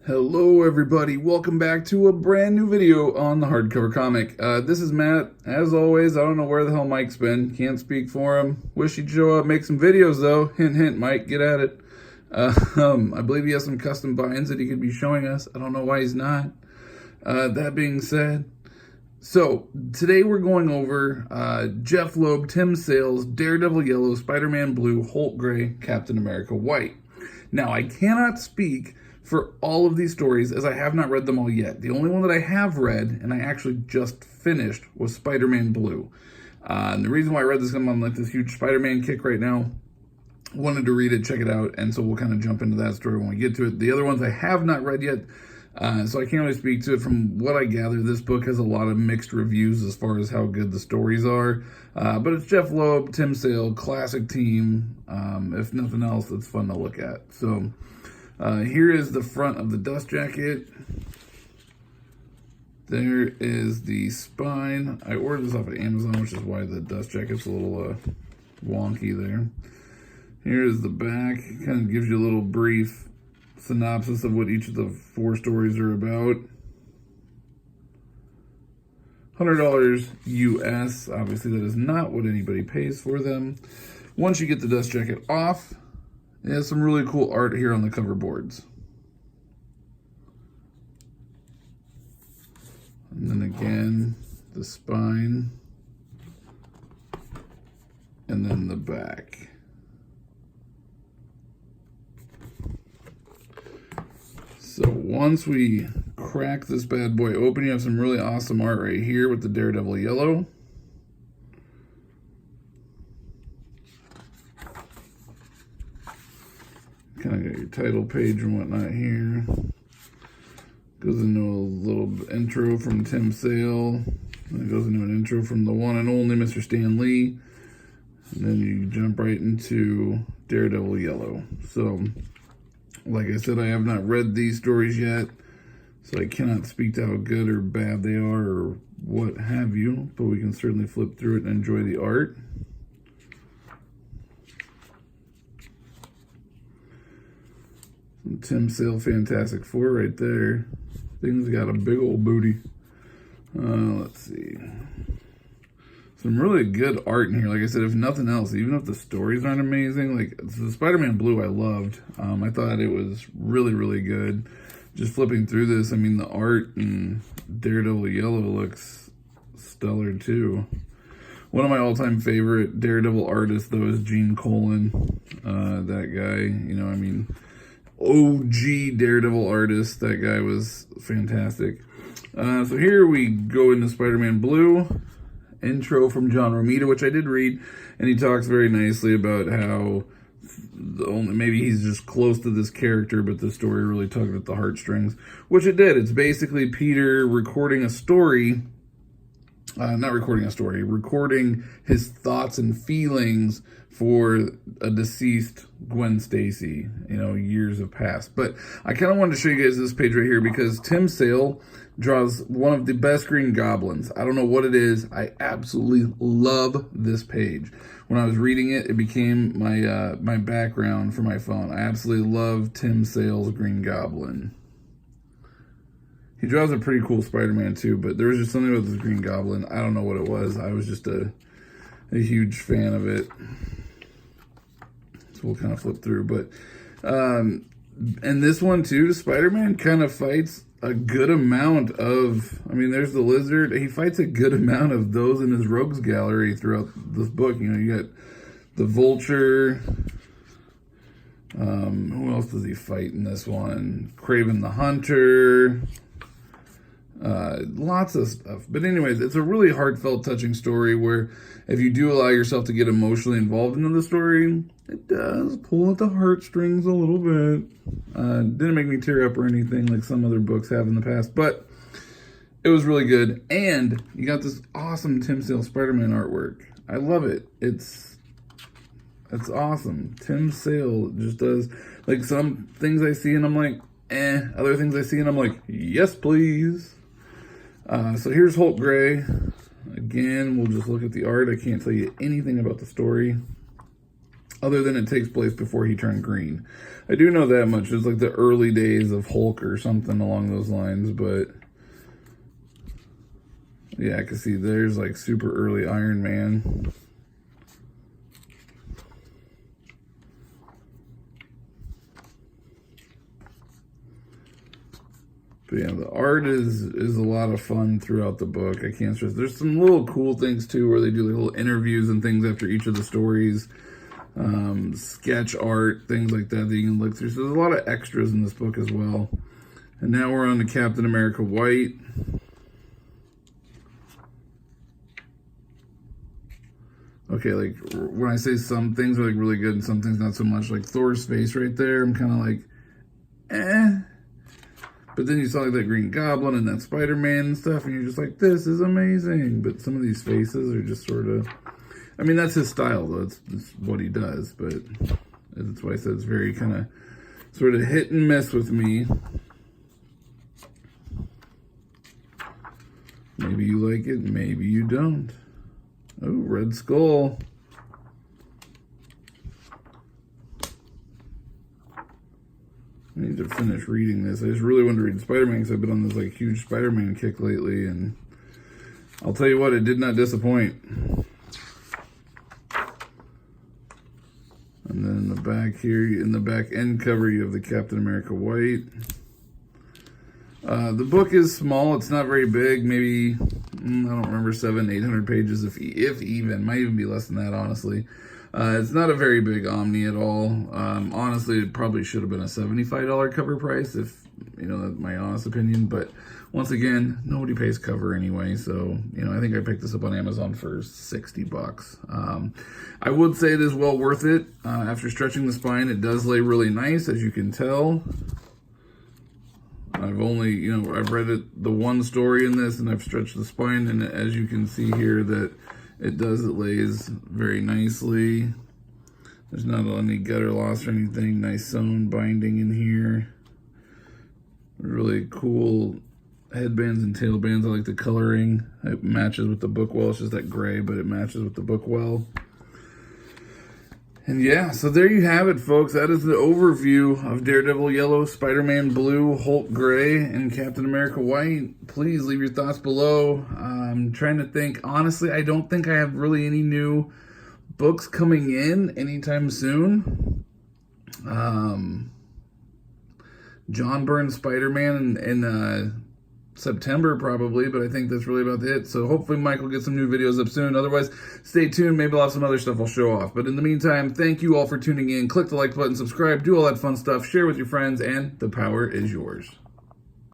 Hello everybody, welcome back to a brand new video on the hardcover comic. This is Matt. As always, I don't know where the hell Mike's been. Can't speak for him. Wish he'd show up, make some videos though. Hint, hint, Mike, get at it. I believe he has some custom buy-ins that he could be showing us. I don't know why he's not. That being said, so today we're going over Jeff Loeb, Tim Sale's Daredevil Yellow, Spider-Man Blue, Holt Bray, Captain America White. Now, I cannot speak for all of these stories, as I have not read them all yet. The only one that I have read, and I actually just finished, was Spider-Man Blue. And the reason why I read this, I'm on like this huge Spider-Man kick right now. Wanted to read it, check it out, and so we'll kind of jump into that story when we get to it. The other ones I have not read yet, so I can't really speak to it. From what I gather, this book has a lot of mixed reviews as far as how good the stories are. But it's Jeff Loeb, Tim Sale, classic team. If nothing else, it's fun to look at. So here is the front of the dust jacket. There is the spine. I ordered this off of Amazon, which is why the dust jacket's a little wonky there. Here's the back. It kind of gives you a little brief synopsis of what each of the 4 stories are about. $100 US. Obviously, that is not what anybody pays for them. Once you get the dust jacket off, it has some really cool art here on the cover boards. And then again, the spine. And then the back. So once we crack this bad boy open, you have some really awesome art right here with the Daredevil Yellow. Kind of got your title page and whatnot here. Goes into a little intro from Tim Sale. Then it goes into an intro from the one and only Mr. Stan Lee. And then you jump right into Daredevil Yellow. So, like I said, I have not read these stories yet, so I cannot speak to how good or bad they are or what have you, but we can certainly flip through it and enjoy the art. Tim Sale Fantastic Four right there. Thing's got a big old booty. Let's see. Some really good art in here. Like I said, if nothing else, even if the stories aren't amazing, like the Spider-Man Blue I loved. I thought it was really, really good. Just flipping through this, I mean, the art in Daredevil Yellow looks stellar too. One of my all-time favorite Daredevil artists, though, is Gene Colan. That guy, you know, I mean, OG Daredevil artist. That guy was fantastic. So here we go into Spider-Man Blue. Intro from John Romita, which I did read, and he talks very nicely about how maybe he's just close to this character, but the story really tugged at the heartstrings, which it did. It's basically Peter recording a story, recording his thoughts and feelings for a deceased Gwen Stacy. You know, years have passed. But I kind of wanted to show you guys this page right here because Tim Sale draws one of the best Green Goblins. I don't know what it is. I absolutely love this page. When I was reading it, it became my my background for my phone. I absolutely love Tim Sale's Green Goblin. He draws a pretty cool Spider-Man too, but there was just something about this Green Goblin. I don't know what it was. I was just a huge fan of it. So we'll kind of flip through. But and this one too, Spider-Man kind of fights a good amount of, I mean, there's the Lizard. He fights a good amount of those in his rogues gallery throughout this book. You know, you got the Vulture. Who else does he fight in this one? Kraven the Hunter. Lots of stuff. But anyways, it's a really heartfelt, touching story where if you do allow yourself to get emotionally involved into the story, it does pull at the heartstrings a little bit. Didn't make me tear up or anything like some other books have in the past, but it was really good. And you got this awesome Tim Sale Spider-Man artwork. I love it. It's awesome. Tim Sale just does, like, some things I see and I'm like, eh. Other things I see and I'm like, yes, please. So here's Holt Bray. Again, we'll just look at the art. I can't tell you anything about the story. other than it takes place before he turned green. I do know that much. It's like the early days of Hulk or something along those lines, but yeah, I can see there's like super early Iron Man. But yeah, the art is a lot of fun throughout the book. I can't stress. There's some little cool things too, where they do like little interviews and things after each of the stories, sketch art, things like that you can look through. So there's a lot of extras in this book as well. And now we're on to Captain America White. Okay, like when I say some things are like really good and some things not so much, like Thor's face right there, I'm kind of like, eh. But then you saw like that Green Goblin and that Spider-Man and stuff, and you're just like, this is amazing. But some of these faces are just sort of, I mean, that's his style, though. It's what he does. But that's why I said it's very kind of sort of hit and miss with me. Maybe you like it, maybe you don't. Oh, Red Skull. I need to finish reading this. I just really wanted to read Spider-Man because I've been on this like huge Spider-Man kick lately, and I'll tell you what, it did not disappoint. And then in the back here, in the back end cover, you have the Captain America White. The book is small. It's not very big. Maybe, I don't remember, 700-800 pages, if even. Might even be less than that, honestly. It's not a very big Omni at all. Honestly, it probably should have been a $75 cover price, if, you know, that's my honest opinion. But once again, nobody pays cover anyway. So, you know, I think I picked this up on Amazon for $60. I would say it is well worth it. After stretching the spine, it does lay really nice, as you can tell. I've only, you know, I've read the one story in this, and I've stretched the spine, and as you can see here, that it lays very nicely. There's not any gutter loss or anything. Nice sewn binding in here. Really cool headbands and tailbands. I like the coloring. It matches with the book well. It's just that gray, but it matches with the book well. And yeah, so there you have it, folks. That is the overview of Daredevil Yellow, Spider-Man Blue, Holt Gray, and Captain America White. Please leave your thoughts below. I'm trying to think. Honestly, I don't think I have really any new books coming in anytime soon. John Byrne's Spider-Man in September probably, but I think that's really about it. So hopefully Mike will get some new videos up soon. Otherwise, stay tuned. Maybe I'll have some other stuff I'll show off. But in the meantime, thank you all for tuning in. Click the like button, subscribe, do all that fun stuff, share with your friends, and the power is yours.